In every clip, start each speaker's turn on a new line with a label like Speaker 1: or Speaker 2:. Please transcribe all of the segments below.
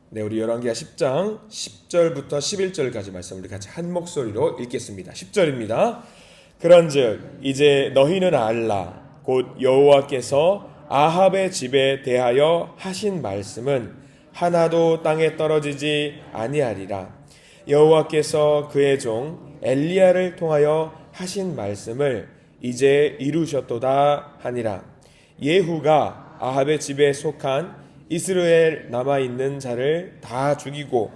Speaker 1: 네, 우리 열왕기하 10장 10절부터 11절까지 말씀 우리 같이 한 목소리로 읽겠습니다. 10절입니다. 그런즉 이제 너희는 알라 곧 여호와께서 아합의 집에 대하여 하신 말씀은 하나도 땅에 떨어지지 아니하리라. 여호와께서 그의 종 엘리야를 통하여 하신 말씀을 이제 이루셨도다 하니라. 예후가 아합의 집에 속한 이스라엘 남아있는 자를 다 죽이고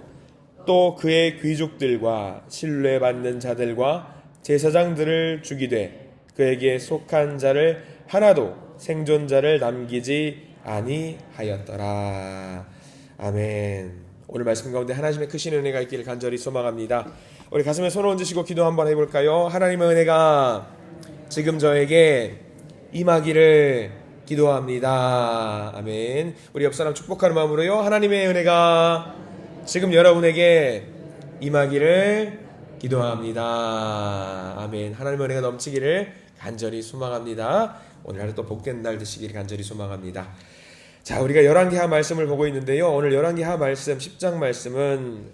Speaker 1: 또 그의 귀족들과 신뢰받는 자들과 제사장들을 죽이되 그에게 속한 자를 하나도 생존자를 남기지 아니하였더라. 아멘. 오늘 말씀 가운데 하나님의 크신 은혜가 있기를 간절히 소망합니다. 우리 가슴에 손을 얹으시고 기도 한번 해볼까요? 하나님의 은혜가 지금 저에게 임하기를 기도합니다. 아멘. 우리 옆사람 축복하는 마음으로요. 하나님의 은혜가 지금 여러분에게 임하기를 기도합니다. 아멘. 하나님의 은혜가 넘치기를 간절히 소망합니다. 오늘 하루 또 복된 날 되시기를 간절히 소망합니다. 자, 우리가 열왕기하 말씀을 보고 있는데요. 오늘 열왕기하 말씀 10장 말씀은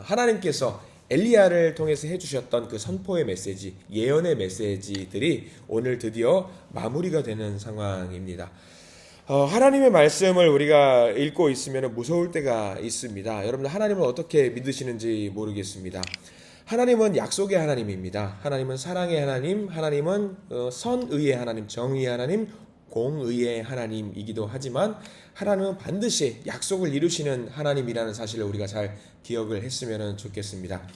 Speaker 1: 하나님께서 엘리야를 통해서 해주셨던 그 선포의 메시지, 예언의 메시지들이 오늘 드디어 마무리가 되는 상황입니다. 하나님의 말씀을 우리가 읽고 있으면 무서울 때가 있습니다. 여러분들 하나님을 어떻게 믿으시는지 모르겠습니다. 하나님은 약속의 하나님입니다. 하나님은 사랑의 하나님, 하나님은 선의의 하나님, 정의의 하나님, 공의의 하나님이기도 하지만 하나님은 반드시 약속을 이루시는 하나님이라는 사실을 우리가 잘 기억을 했으면 좋겠습니다.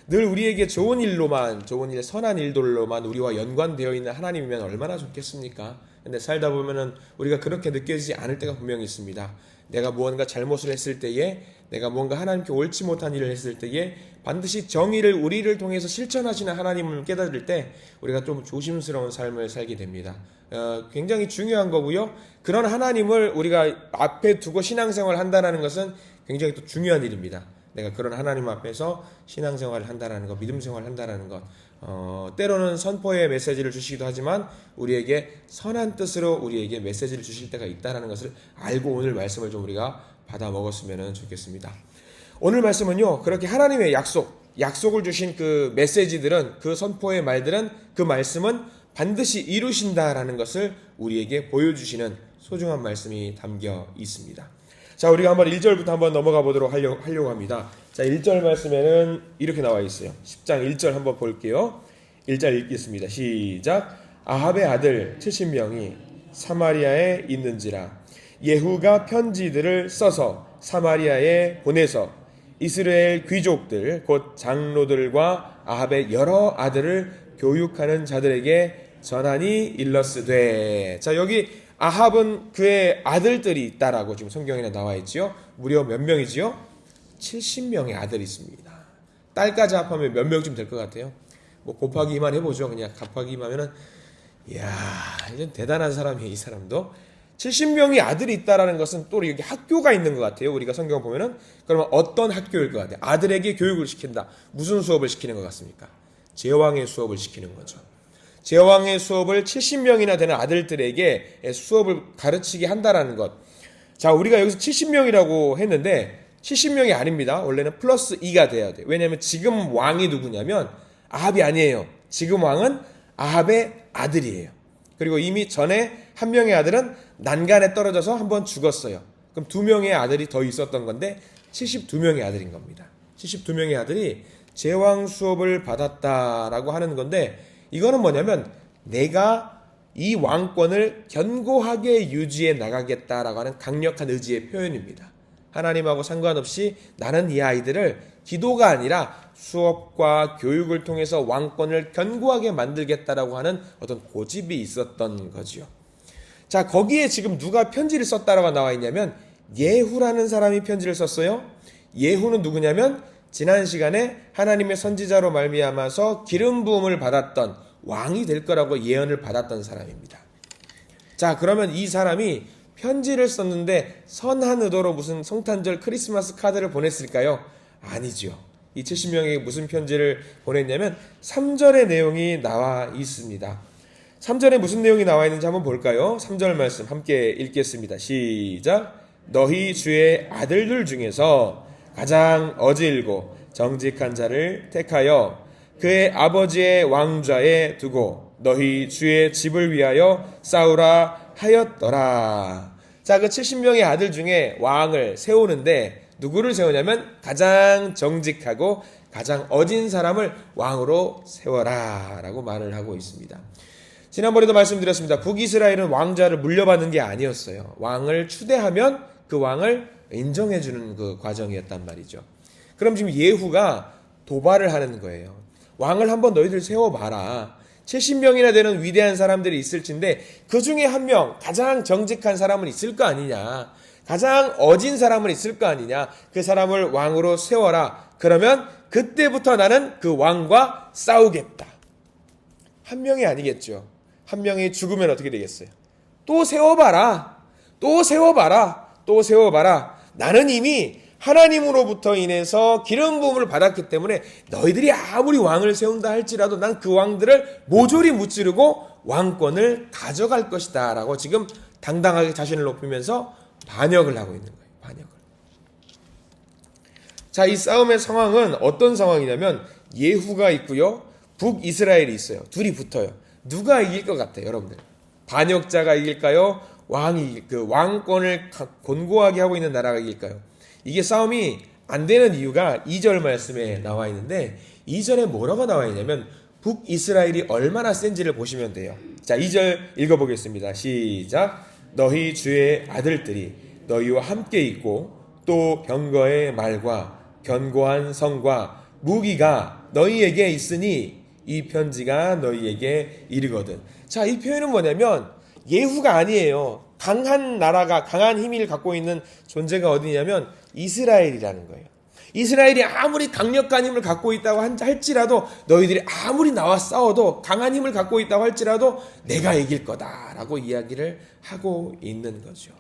Speaker 1: 늘 우리에게 좋은 일로만, 좋은 일, 선한 일들로만 우리와 연관되어 있는 하나님이면 얼마나 좋겠습니까? 근데 살다 보면은 우리가 그렇게 느껴지지 않을 때가 분명히 있습니다. 내가 무언가 잘못을 했을 때에, 내가 무언가 하나님께 옳지 못한 일을 했을 때에 반드시 정의를 우리를 통해서 실천하시는 하나님을 깨달을 때 우리가 좀 조심스러운 삶을 살게 됩니다. 굉장히 중요한 거고요. 그런 하나님을 우리가 앞에 두고 신앙생활을 한다는 것은 굉장히 또 중요한 일입니다. 내가 그런 하나님 앞에서 신앙생활을 한다는 것, 믿음생활을 한다는 것, 때로는 선포의 메시지를 주시기도 하지만 우리에게 선한 뜻으로 우리에게 메시지를 주실 때가 있다는 것을 알고 오늘 말씀을 좀 우리가 받아 먹었으면 좋겠습니다. 오늘 말씀은요, 그렇게 하나님의 약속을 주신 그 메시지들은, 그 선포의 말들은, 그 말씀은 반드시 이루신다라는 것을 우리에게 보여주시는 소중한 말씀이 담겨 있습니다. 자, 우리가 한번 1절부터 한번 넘어가 보도록 하려고 합니다. 자, 1절 말씀에는 이렇게 나와 있어요. 10장 1절 한번 볼게요. 1절 읽겠습니다. 시작. 아합의 아들 70명이 사마리아에 있는지라 예후가 편지들을 써서 사마리아에 보내서 이스라엘 귀족들 곧 장로들과 아합의 여러 아들을 교육하는 자들에게 전하니 일러스되. 자, 여기 아합은 그의 아들들이 있다라고 지금 성경에 나와 있지요. 무려 몇 명이지요? 70명의 아들이 있습니다. 딸까지 합하면 몇 명쯤 될 것 같아요? 뭐 곱하기 2만 해보죠. 그냥 곱하기 2만 하면은 이야, 이제 대단한 사람이에요. 이 사람도 70명의 아들이 있다라는 것은 또 여기 학교가 있는 것 같아요. 우리가 성경 보면은 그러면 어떤 학교일 것 같아요? 아들에게 교육을 시킨다. 무슨 수업을 시키는 것 같습니까? 제왕의 수업을 시키는 거죠. 제왕의 수업을 70명이나 되는 아들들에게 수업을 가르치게 한다라는 것. 자, 우리가 여기서 70명이라고 했는데 70명이 아닙니다. 원래는 플러스 2가 돼야 돼요. 왜냐하면 지금 왕이 누구냐면 아합이 아니에요. 지금 왕은 아합의 아들이에요. 그리고 이미 전에 한 명의 아들은 난간에 떨어져서 한번 죽었어요. 그럼 2명의 아들이 더 있었던 건데 72명의 아들인 겁니다. 72명의 아들이 제왕 수업을 받았다라고 하는 건데 이거는 뭐냐면 내가 이 왕권을 견고하게 유지해 나가겠다라고 하는 강력한 의지의 표현입니다. 하나님하고 상관없이 나는 이 아이들을 기도가 아니라 수업과 교육을 통해서 왕권을 견고하게 만들겠다라고 하는 어떤 고집이 있었던 거지요. 자, 거기에 지금 누가 편지를 썼다라고 나와 있냐면 예후라는 사람이 편지를 썼어요. 예후는 누구냐면 지난 시간에 하나님의 선지자로 말미암아서 기름 부음을 받았던 왕이 될 거라고 예언을 받았던 사람입니다. 자, 그러면 이 사람이 편지를 썼는데 선한 의도로 무슨 성탄절 크리스마스 카드를 보냈을까요? 아니죠. 이 70명에게 무슨 편지를 보냈냐면 3절의 내용이 나와 있습니다. 3절에 무슨 내용이 나와 있는지 한번 볼까요? 3절 말씀 함께 읽겠습니다. 시작. 너희 주의 아들들 중에서 가장 어질고 정직한 자를 택하여 그의 아버지의 왕좌에 두고 너희 주의 집을 위하여 싸우라 하였더라. 자, 그 70명의 아들 중에 왕을 세우는데 누구를 세우냐면 가장 정직하고 가장 어진 사람을 왕으로 세워라 라고 말을 하고 있습니다. 지난번에도 말씀드렸습니다. 북이스라엘은 왕좌를 물려받는 게 아니었어요. 왕을 추대하면 그 왕을 인정해주는 그 과정이었단 말이죠. 그럼 지금 예후가 도발을 하는 거예요. 왕을 한번 너희들 세워봐라. 70명이나 되는 위대한 사람들이 있을 텐데 그 중에 한 명 가장 정직한 사람은 있을 거 아니냐. 가장 어진 사람은 있을 거 아니냐. 그 사람을 왕으로 세워라. 그러면 그때부터 나는 그 왕과 싸우겠다. 한 명이 아니겠죠. 한 명이 죽으면 어떻게 되겠어요? 또 세워봐라. 또 세워봐라. 또 세워봐라. 나는 이미 하나님으로부터 인해서 기름 부음을 받았기 때문에 너희들이 아무리 왕을 세운다 할지라도 난 그 왕들을 모조리 무찌르고 왕권을 가져갈 것이다 라고 지금 당당하게 자신을 높이면서 반역을 하고 있는 거예요. 반역을. 자, 이 싸움의 상황은 어떤 상황이냐면 예후가 있고요. 북이스라엘이 있어요. 둘이 붙어요. 누가 이길 것 같아요, 여러분들? 반역자가 이길까요? 왕권을 곤고하게 하고 있는 나라가 이길까요? 이게 싸움이 안 되는 이유가 2절 말씀에 나와 있는데 2절에 뭐라고 나와 있냐면 북이스라엘이 얼마나 센지를 보시면 돼요. 자, 2절 읽어보겠습니다. 시작. 너희 주의 아들들이 너희와 함께 있고 또 병거의 말과 견고한 성과 무기가 너희에게 있으니 이 편지가 너희에게 이르거든. 자, 이 표현은 뭐냐면 예후가 아니에요. 강한 나라가 강한 힘을 갖고 있는 존재가 어디냐면 이스라엘이라는 거예요. 이스라엘이 아무리 강력한 힘을 갖고 있다고 할지라도 너희들이 아무리 나와 싸워도 강한 힘을 갖고 있다고 할지라도 내가 이길 거다라고 이야기를 하고 있는 거죠.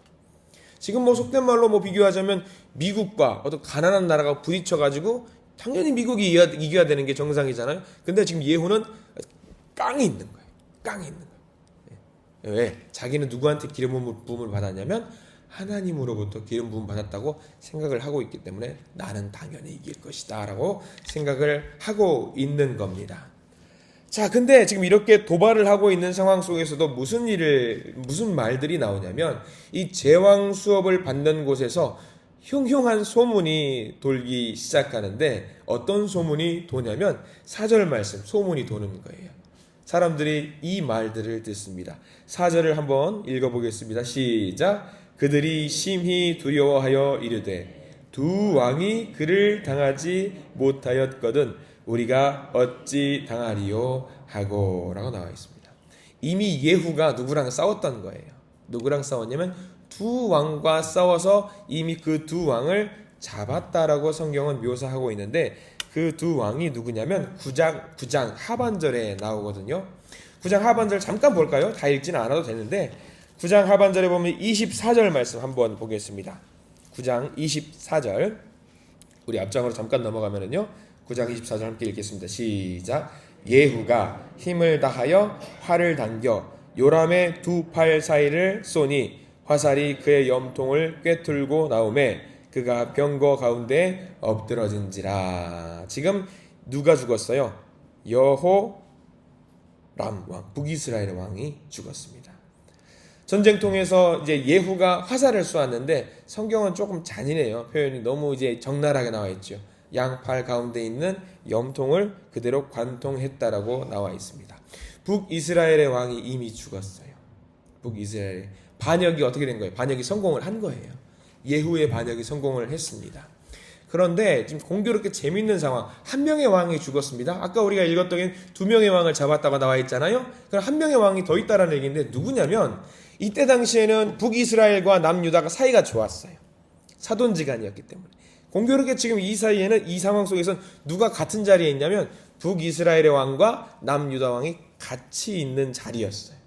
Speaker 1: 지금 뭐 속된 말로 비교하자면 미국과 어떤 가난한 나라가 부딪혀가지고 당연히 미국이 이겨야 되는 게 정상이잖아요. 근데 지금 예후는 깡이 있는 거예요. 깡이 있는 거예요. 왜? 자기는 누구한테 기름 부음을 받았냐면 하나님으로부터 기름 부음 받았다고 생각을 하고 있기 때문에 나는 당연히 이길 것이다 라고 생각을 하고 있는 겁니다. 자, 근데 지금 이렇게 도발을 하고 있는 상황 속에서도 무슨 말들이 나오냐면 이 제왕 수업을 받는 곳에서 흉흉한 소문이 돌기 시작하는데 어떤 소문이 도냐면 4절 말씀 소문이 도는 거예요. 사람들이 이 말들을 듣습니다. 4절을 한번 읽어보겠습니다. 시작. 그들이 심히 두려워하여 이르되 두 왕이 그를 당하지 못하였거든 우리가 어찌 당하리요 하고 라고 나와 있습니다. 이미 예후가 누구랑 싸웠던 거예요. 누구랑 싸웠냐면 두 왕과 싸워서 이미 그 두 왕을 잡았다라고 성경은 묘사하고 있는데 그 두 왕이 누구냐면 9장 하반절에 나오거든요. 9장 하반절 잠깐 볼까요? 다 읽지는 않아도 되는데 9장 하반절에 보면 24절 말씀 한번 보겠습니다. 9장 24절 우리 앞장으로 잠깐 넘어가면은요 9장 24절 함께 읽겠습니다. 시작. 예후가 힘을 다하여 활을 당겨 요람의 두 팔 사이를 쏘니 화살이 그의 염통을 꿰뚫고 나오매 그가 병거 가운데 엎드러진지라. 지금 누가 죽었어요? 여호람 왕, 북이스라엘 왕이 죽었습니다. 전쟁통에서 이제 예후가 화살을 쏘았는데 성경은 조금 잔인해요. 표현이 너무 이제 적나라하게 나와 있죠. 양팔 가운데 있는 염통을 그대로 관통했다라고 나와 있습니다. 북이스라엘의 왕이 이미 죽었어요. 북이스라엘 반역이 어떻게 된 거예요? 반역이 성공을 한 거예요. 예후의 반역이 성공을 했습니다. 그런데 지금 공교롭게 재밌는 상황. 한 명의 왕이 죽었습니다. 아까 우리가 읽었던 게 두 명의 왕을 잡았다가 나와 있잖아요. 그럼 한 명의 왕이 더 있다라는 얘기인데 누구냐면 이때 당시에는 북이스라엘과 남유다가 사이가 좋았어요. 사돈지간이었기 때문에. 공교롭게 지금 이 사이에는 이 상황 속에서는 누가 같은 자리에 있냐면 북이스라엘의 왕과 남유다 왕이 같이 있는 자리였어요.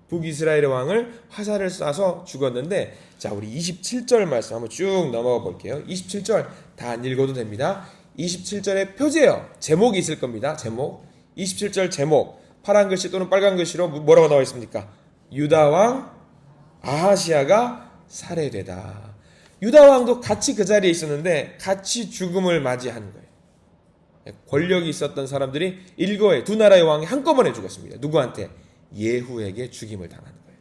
Speaker 1: 북이스라엘의 왕을 화살을 쏴서 죽었는데 자, 우리 27절 말씀 한번 쭉 넘어가 볼게요. 27절 다 안 읽어도 됩니다. 27절에 표제요. 제목이 있을 겁니다. 제목. 27절 제목. 파란 글씨 또는 빨간 글씨로 뭐라고 나와 있습니까? 유다 왕 아하시아가 살해되다. 유다 왕도 같이 그 자리에 있었는데 같이 죽음을 맞이하는 거예요. 권력이 있었던 사람들이 일거에 두 나라의 왕이 한꺼번에 죽었습니다. 누구한테? 예후에게 죽임을 당하는 거예요.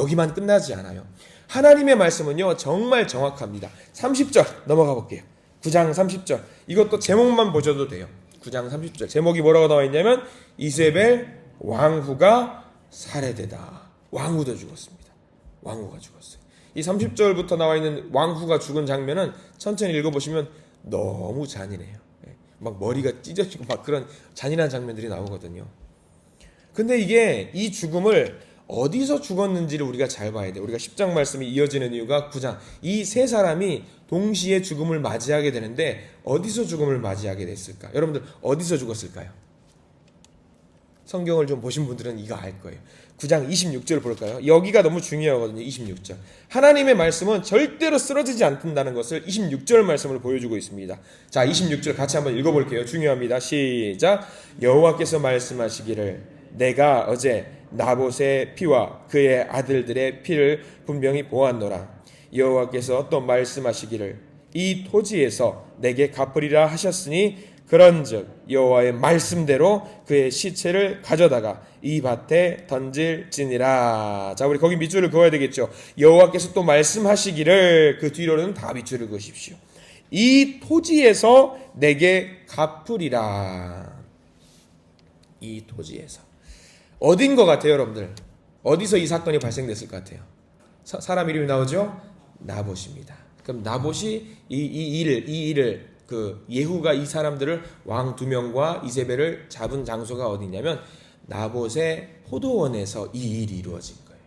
Speaker 1: 여기만 끝나지 않아요. 하나님의 말씀은요 정말 정확합니다. 30절 넘어가 볼게요. 9장 30절. 이것도 제목만 보셔도 돼요. 9장 30절. 제목이 뭐라고 나와 있냐면 이세벨 왕후가 살해되다. 왕후도 죽었습니다. 왕후가 죽었어요. 이 30절부터 나와 있는 왕후가 죽은 장면은 천천히 읽어보시면 너무 잔인해요. 막 머리가 찢어지고 막 그런 잔인한 장면들이 나오거든요. 근데 이게 이 죽음을 어디서 죽었는지를 우리가 잘 봐야 돼요. 우리가 10장 말씀이 이어지는 이유가 9장. 이 세 사람이 동시에 죽음을 맞이하게 되는데 어디서 죽음을 맞이하게 됐을까? 여러분들 어디서 죽었을까요? 성경을 좀 보신 분들은 이거 알 거예요. 9장 26절 볼까요? 여기가 너무 중요하거든요. 26절. 하나님의 말씀은 절대로 쓰러지지 않는다는 것을 26절 말씀을 보여주고 있습니다. 자, 26절 같이 한번 읽어볼게요. 중요합니다. 시작. 여호와께서 말씀하시기를 내가 어제 나봇의 피와 그의 아들들의 피를 분명히 보았노라. 여호와께서 또 말씀하시기를 이 토지에서 내게 갚으리라 하셨으니 그런즉 여호와의 말씀대로 그의 시체를 가져다가 이 밭에 던질지니라. 자, 우리 거기 밑줄을 그어야 되겠죠. 여호와께서 또 말씀하시기를 그 뒤로는 다 밑줄을 그으십시오. 이 토지에서 내게 갚으리라. 이 토지에서 어딘 것 같아요, 여러분들? 어디서 이 사건이 발생됐을 것 같아요? 사람 이름이 나오죠? 나봇입니다. 그럼 나봇이 이 일을 그 예후가 이 사람들을 왕 2명과 이세벨을 잡은 장소가 어디냐면 나봇의 포도원에서 이 일이 이루어진 거예요.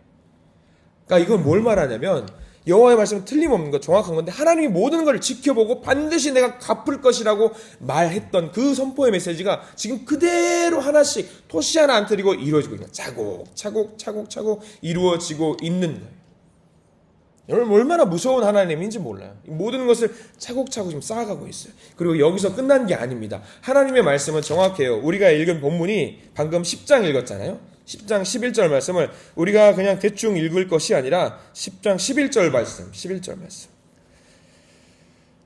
Speaker 1: 그러니까 이건 뭘 말하냐면 여호와의 말씀은 틀림없는 거 정확한 건데 하나님이 모든 걸 지켜보고 반드시 내가 갚을 것이라고 말했던 그 선포의 메시지가 지금 그대로 하나씩 토시 하나 안 틀리고 이루어지고 있는 거예요. 차곡차곡 이루어지고 있는 거예요. 여러분 얼마나 무서운 하나님인지 몰라요. 모든 것을 차곡차곡 지금 쌓아가고 있어요. 그리고 여기서 끝난 게 아닙니다. 하나님의 말씀은 정확해요. 우리가 읽은 본문이 방금 10장 읽었잖아요. 10장 11절 말씀을 우리가 그냥 대충 읽을 것이 아니라 10장 11절 말씀, 11절 말씀.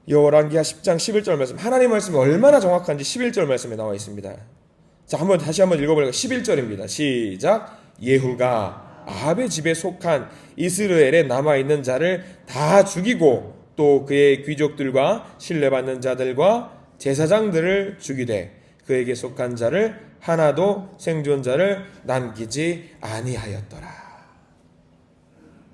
Speaker 1: 열왕기하 10장 11절 말씀. 하나님의 말씀이 얼마나 정확한지 11절 말씀에 나와 있습니다. 자, 다시 한번 읽어볼까요? 11절입니다. 시작. 예후가 아합의 집에 속한 이스라엘에 남아있는 자를 다 죽이고 또 그의 귀족들과 신뢰받는 자들과 제사장들을 죽이되 그에게 속한 자를 하나도 생존자를 남기지 아니하였더라.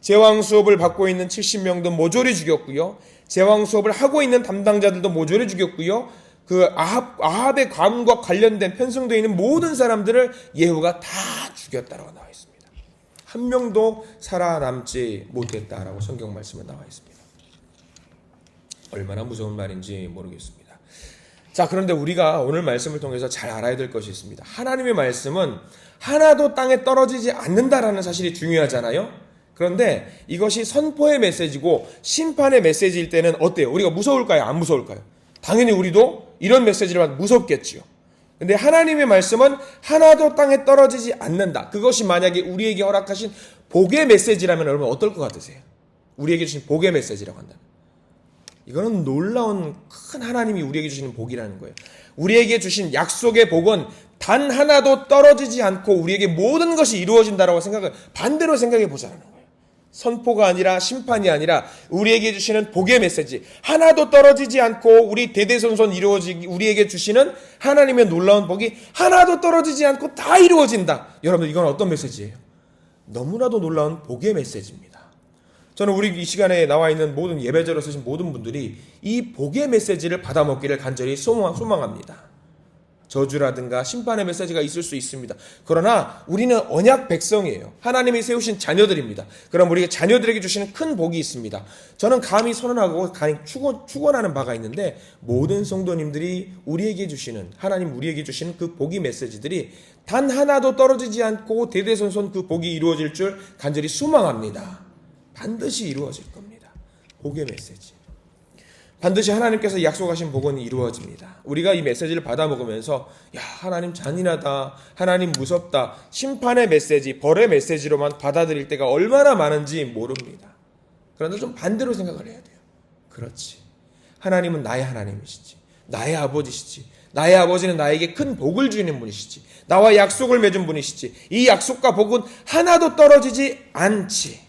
Speaker 1: 제왕 수업을 받고 있는 70명도 모조리 죽였고요. 제왕 수업을 하고 있는 담당자들도 모조리 죽였고요. 그 아합의 과문과 관련된 편성되어 있는 모든 사람들을 예후가 다 죽였다라고 나와 있습니다. 한 명도 살아남지 못했다라고 성경 말씀에 나와 있습니다. 얼마나 무서운 말인지 모르겠습니다. 자, 그런데 우리가 오늘 말씀을 통해서 잘 알아야 될 것이 있습니다. 하나님의 말씀은 하나도 땅에 떨어지지 않는다라는 사실이 중요하잖아요. 그런데 이것이 선포의 메시지고 심판의 메시지일 때는 어때요? 우리가 무서울까요? 안 무서울까요? 당연히 우리도 이런 메시지를 받으면 무섭겠지요. 근데 하나님의 말씀은 하나도 땅에 떨어지지 않는다. 그것이 만약에 우리에게 허락하신 복의 메시지라면 여러분 어떨 것 같으세요? 우리에게 주신 복의 메시지라고 한다면. 이거는 놀라운 큰 하나님이 우리에게 주시는 복이라는 거예요. 우리에게 주신 약속의 복은 단 하나도 떨어지지 않고 우리에게 모든 것이 이루어진다라고 반대로 생각해 보자는 거예요. 선포가 아니라 심판이 아니라 우리에게 주시는 복의 메시지, 하나도 떨어지지 않고 우리 대대손손 우리에게 주시는 하나님의 놀라운 복이 하나도 떨어지지 않고 다 이루어진다. 여러분, 이건 어떤 메시지예요? 너무나도 놀라운 복의 메시지입니다. 저는 우리 이 시간에 나와 있는 모든 예배자로 쓰신 모든 분들이 이 복의 메시지를 받아먹기를 간절히 소망합니다. 저주라든가 심판의 메시지가 있을 수 있습니다. 그러나 우리는 언약 백성이에요. 하나님이 세우신 자녀들입니다. 그럼 우리가 자녀들에게 주시는 큰 복이 있습니다. 저는 감히 선언하고 축원하는 바가 있는데 모든 성도님들이 하나님 우리에게 주시는 그 복의 메시지들이 단 하나도 떨어지지 않고 대대손손 그 복이 이루어질 줄 간절히 소망합니다. 반드시 이루어질 겁니다. 복의 메시지. 반드시 하나님께서 약속하신 복은 이루어집니다. 우리가 이 메시지를 받아 먹으면서 하나님 잔인하다, 하나님 무섭다, 심판의 메시지, 벌의 메시지로만 받아들일 때가 얼마나 많은지 모릅니다. 그런데 좀 반대로 생각을 해야 돼요. 그렇지. 하나님은 나의 하나님이시지. 나의 아버지시지. 나의 아버지는 나에게 큰 복을 주는 분이시지. 나와 약속을 맺은 분이시지. 이 약속과 복은 하나도 떨어지지 않지.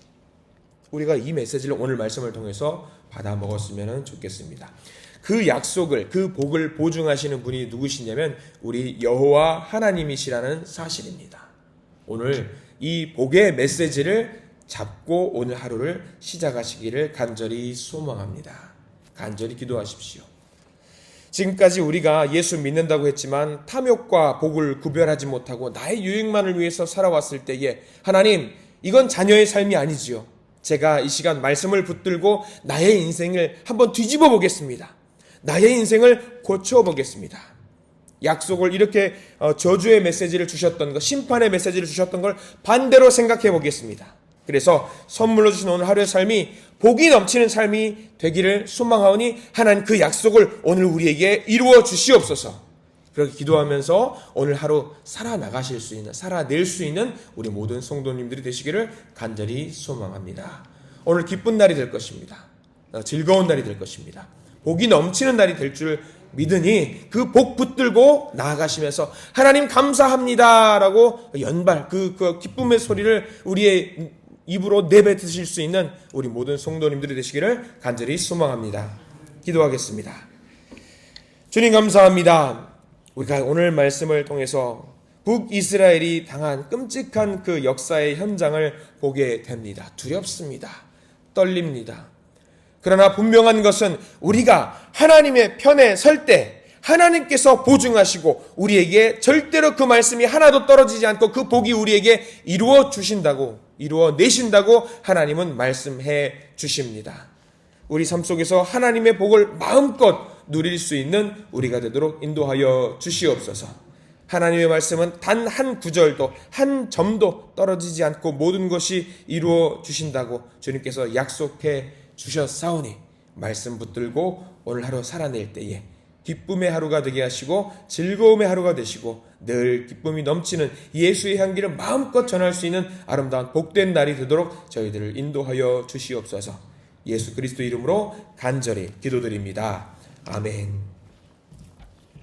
Speaker 1: 우리가 이 메시지를 오늘 말씀을 통해서 받아 먹었으면 좋겠습니다. 그 약속을, 그 복을 보증하시는 분이 누구시냐면 우리 여호와 하나님이시라는 사실입니다. 오늘 이 복의 메시지를 잡고 오늘 하루를 시작하시기를 간절히 소망합니다. 간절히 기도하십시오. 지금까지 우리가 예수 믿는다고 했지만 탐욕과 복을 구별하지 못하고 나의 유익만을 위해서 살아왔을 때에 하나님, 이건 자녀의 삶이 아니지요. 제가 이 시간 말씀을 붙들고 나의 인생을 한번 뒤집어 보겠습니다. 나의 인생을 고쳐 보겠습니다. 약속을 이렇게 저주의 메시지를 주셨던 것, 심판의 메시지를 주셨던 걸 반대로 생각해 보겠습니다. 그래서 선물로 주신 오늘 하루의 삶이 복이 넘치는 삶이 되기를 소망하오니 하나님 그 약속을 오늘 우리에게 이루어 주시옵소서. 그렇게 기도하면서 오늘 하루 살아나가실 수 있는, 살아낼 수 있는 우리 모든 성도님들이 되시기를 간절히 소망합니다. 오늘 기쁜 날이 될 것입니다. 즐거운 날이 될 것입니다. 복이 넘치는 날이 될 줄 믿으니 그 복 붙들고 나아가시면서 하나님 감사합니다 라고 연발 그 기쁨의 소리를 우리의 입으로 내뱉으실 수 있는 우리 모든 성도님들이 되시기를 간절히 소망합니다. 기도하겠습니다. 주님 감사합니다. 우리가 오늘 말씀을 통해서 북이스라엘이 당한 끔찍한 그 역사의 현장을 보게 됩니다. 두렵습니다. 떨립니다. 그러나 분명한 것은 우리가 하나님의 편에 설 때 하나님께서 보증하시고 우리에게 절대로 그 말씀이 하나도 떨어지지 않고 그 복이 우리에게 이루어 주신다고, 이루어 내신다고 하나님은 말씀해 주십니다. 우리 삶 속에서 하나님의 복을 마음껏 누릴 수 있는 우리가 되도록 인도하여 주시옵소서. 하나님의 말씀은 단 한 구절도 한 점도 떨어지지 않고 모든 것이 이루어 주신다고 주님께서 약속해 주셨사오니 말씀 붙들고 오늘 하루 살아낼 때에 기쁨의 하루가 되게 하시고 즐거움의 하루가 되시고 늘 기쁨이 넘치는 예수의 향기를 마음껏 전할 수 있는 아름다운 복된 날이 되도록 저희들을 인도하여 주시옵소서. 예수 그리스도 이름으로 간절히 기도드립니다. 아멘.